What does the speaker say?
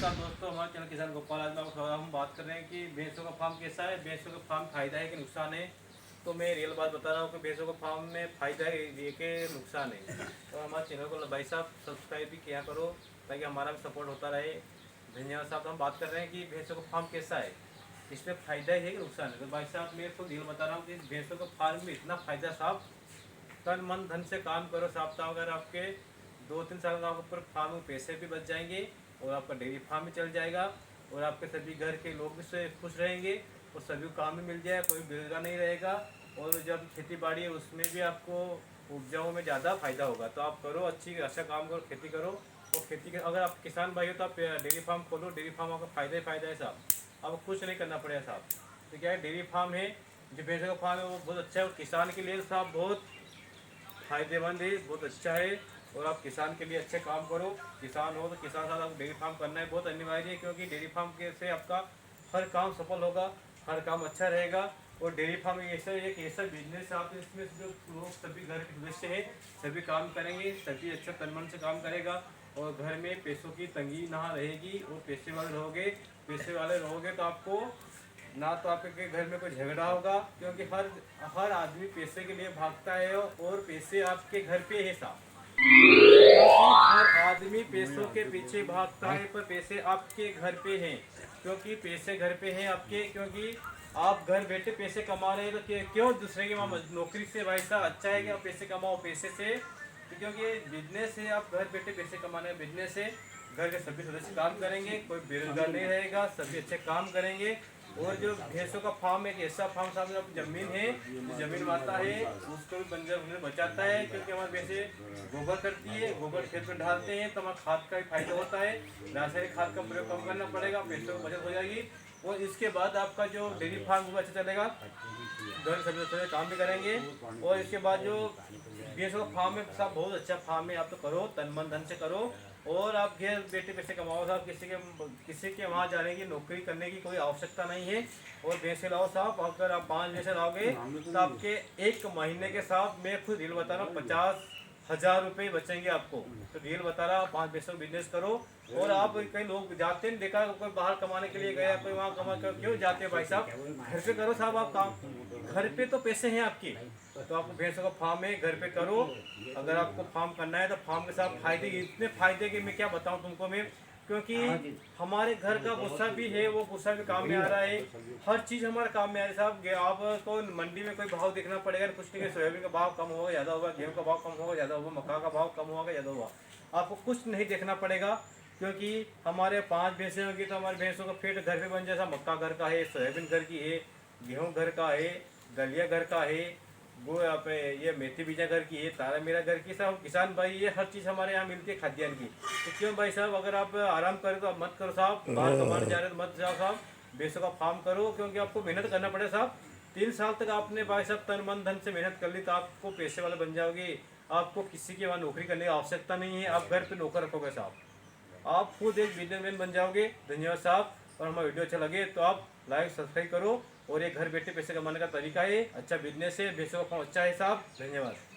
नमस्कार दोस्तों, हमारे चैनल किसान गोपाल। आज हम बात कर रहे हैं कि भैंसों का फार्म कैसा है, भैंसों का फार्म फायदा है कि नुकसान है। तो मैं रियल बात बता रहा हूँ कि भैंसों का फार्म में फायदा है ये कि नुकसान है। तो हमारे चैनल को भाई साहब सब्सक्राइब भी किया करो ताकि हमारा भी सपोर्ट होता रहे। धन्यवाद साहब। हम बात कर रहे हैं कि भैंसों का फार्म कैसा है, इसमें फ़ायदा है कि नुकसान है। तो भाई साहब मैं तो रियल बता रहा हूँ कि भैंसों का फार्म में इतना फ़ायदा साहब, तन मन धन से काम करो साहब। तो अगर आपके 2-3 साल का ऊपर फार्म में पैसे भी बच जाएंगे और आपका डेयरी फार्म भी चल जाएगा और आपके सभी घर के लोग भी से खुश रहेंगे और सभी को काम भी मिल जाएगा, कोई बेरोजगार नहीं रहेगा। और जब खेती बाड़ी है उसमें भी आपको उपजाऊ में ज़्यादा फायदा होगा। तो आप करो, अच्छा काम करो, खेती करो। और खेती के अगर आप किसान भाई हो तो आप डेयरी फार्म खोलो। डेयरी फार्म आपका फ़ायदा ही फ़ायदा है साहब। आपको कुछ नहीं करना पड़ेगा साहब। तो क्या है, डेयरी फार्म है, जो भैंसों का फार्म है वो बहुत अच्छा है और किसान के लिए साहब बहुत फायदेमंद है, बहुत अच्छा है। और आप किसान के लिए अच्छे काम करो। किसान हो तो किसान साथ आप डेयरी फार्म करना है बहुत अनिवार्य है, क्योंकि डेयरी फार्म के से आपका हर काम सफल होगा, हर काम अच्छा रहेगा। और डेयरी फार्म एक ऐसा बिजनेस है, आप इसमें जो लोग सभी घर के सदस्य हैं सभी काम करेंगे, सभी अच्छा तन मन से काम करेगा और घर में पैसों की तंगी ना रहेगी। और पैसे वाले रहोगे तो आपको ना तो आपके घर में कोई झगड़ा होगा, क्योंकि हर हर आदमी पैसे के लिए भागता है और पैसे आपके घर पे है साहब। क्योंकि हर आदमी पैसों के पीछे भागता है पर पैसे आपके घर पे हैं। क्योंकि पैसे घर पे हैं आपके, क्योंकि आप घर बैठे पैसे कमा रहे हैं। तो क्यों दूसरे की वहाँ नौकरी से भाई साहब अच्छा है कि आप पैसे कमाओ पैसे से। तो क्योंकि बिजनेस है, आप घर बैठे पैसे कमाने का बिजनेस है। घर के सभी सदस्य काम करेंगे, कोई बेरोजगार नहीं रहेगा, सभी अच्छे काम करेंगे। और जो भैंसों का फार्म एक ऐसा फार्म साहब, जो जमीन है, जो जमीन माता है उसको भी बंजर होने बचाता है। क्योंकि हमारे भैंसे गोबर करती है, गोबर खेत में डालते हैं तो हमारा खाद का भी फायदा होता है। रासायनिक खाद का प्रयोग कम करना पड़ेगा, पैसों की बचत हो जाएगी। और इसके बाद आपका जो डेयरी फार्म होगा अच्छा चलेगा, घर सभी सदस्य काम भी करेंगे। और इसके बाद जो भैंसों का फार्म है साहब बहुत अच्छा फार्म है, आप तो करो, तन मन धन से करो। और आप घर बैठे पैसे कमाओ साहब, किसी के वहाँ जाने की नौकरी करने की कोई आवश्यकता नहीं है। और भैंसे लाओ साहब, अगर आप 5 भैंसे लाओगे तो आपके एक महीने के साथ मैं खुद डील बता रहा हूँ 50,000 रुपये बचेंगे आपको। तो डील बता रहा हूँ, 5 भैंसों का बिजनेस करो। और आप कई लोग जाते हैं, देखा कोई बाहर कमाने के लिए गया, कोई वहाँ कमा कर क्यों जाते हैं भाई साहब, घर पे करो साहब आप काम। घर पे तो पैसे हैं आपके, तो आपको भैंसों का फार्म है घर पे करो। अगर आपको फार्म करना है तो फार्म के साथ फायदे, इतने फायदे कि मैं क्या बताऊं तुमको मैं। क्योंकि हमारे घर का भूसा भी है, वो भूसा भी काम में आ रहा है। हर चीज़ हमारे काम में आ रही है साहब। आपको मंडी में कोई भाव देखना पड़ेगा कुछ नहीं, सोयाबीन का भाव कम होगा ज़्यादा होगा, गेहूँ का भाव कम होगा ज़्यादा होगा, मक्का का भाव कम होगा ज़्यादा होगा, आपको कुछ नहीं देखना पड़ेगा। क्योंकि हमारे 5 भैंसें होंगी तो हमारे भैंसों का पेट घर पे बन जाए। मक्का घर का है, सोयाबीन घर की है, गेहूँ घर का है, दलिया घर का है, वो यहाँ पे ये मेथी बीजा घर की है, तारा मेरा घर की। साहब किसान भाई ये हर चीज़ हमारे यहाँ मिलती है खाद्यान्न की। तो क्यों भाई साहब, अगर आप आराम करें तो आप मत करो साहब, बाहर कमाने जा रहे हो तो मत जाओ साहब, भैंसों का फार्म करो। क्योंकि आपको मेहनत करना पड़ेगा साहब। 3 साल तक आपने भाई साहब तन मन धन से मेहनत कर ली तो आपको पैसे वाले बन जाओगे। आपको किसी के वहाँ नौकरी करने की आवश्यकता नहीं है, आप घर पे नौकर रखोगे साहब, आप खुद एक बिजनेसमैन बन जाओगे। धन्यवाद साहब। और हमारा वीडियो अच्छा लगे तो आप लाइक सब्सक्राइब करो। और ये घर बैठे पैसे कमाने का तरीका है, अच्छा बिजनेस है, भैंसों का फार्म अच्छा है साहब। धन्यवाद।